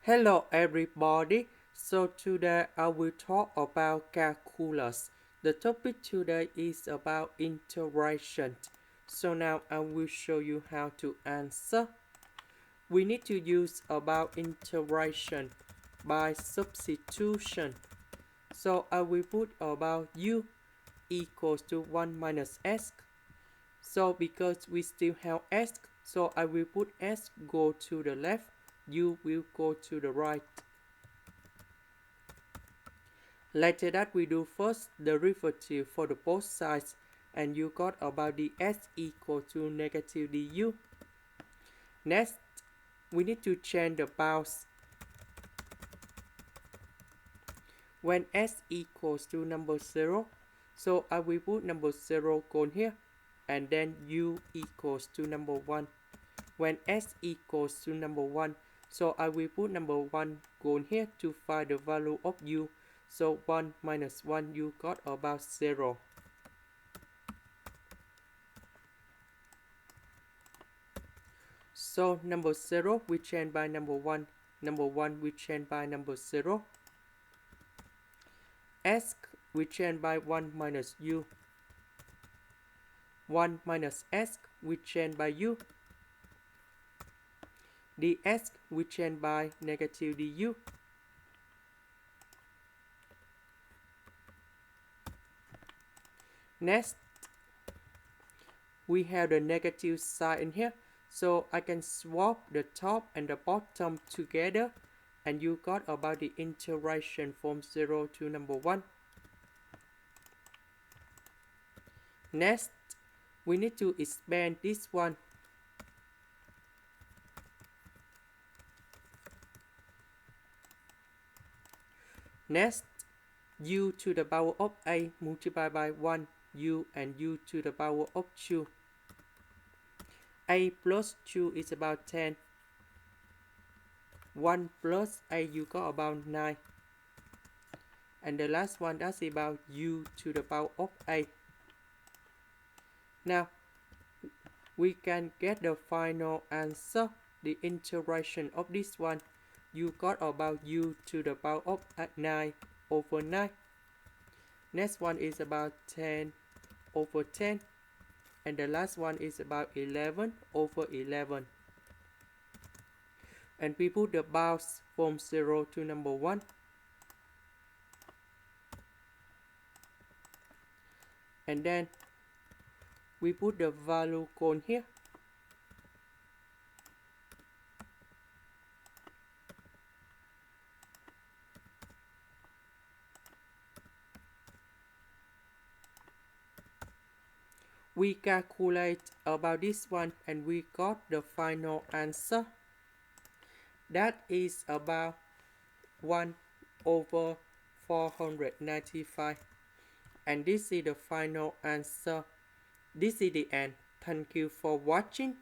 Hello everybody, so today I will talk about calculus. The topic today is about integration. So now I will show you how to answer. We need to use about integration by substitution. So I will put about u equals to 1 minus s. So because we still have s, so I will put s go to the left, u will go to the right. Later that we do first the derivative for the both sides, and you got about the s equal to negative du. Next, we need to change the bounds. When s equals to number 0, so I will put number 0 gone here, and then u equals to number 1. When s equals to number 1, so I will put number 1 gone here to find the value of u. So 1 minus 1, you got about 0. So number 0 we change by number 1. Number 1 we change by number 0. S we change by 1 minus u. 1 minus s we change by u. ds we change by negative du. Next, we have the negative sign in here, so I can swap the top and the bottom together, and you got about the integration from 0 to number 1. Next, we need to expand this one. Next, u to the power of a multiplied by 1, u and u to the power of 2. A plus 2 is about 10. 1 plus a, you got about 9. And the last one, that's about u to the power of a. Now, we can get the final answer, the integration of this one. You got about u to the power of 9 over 9. Next one is about 10 over 10. And the last one is about 11 over 11. And we put the bounds from 0 to number 1. And then we put the value cone here. We calculate about this one, and we got the final answer. That is about 1 over 495. And this is the final answer. This is the end. Thank you for watching.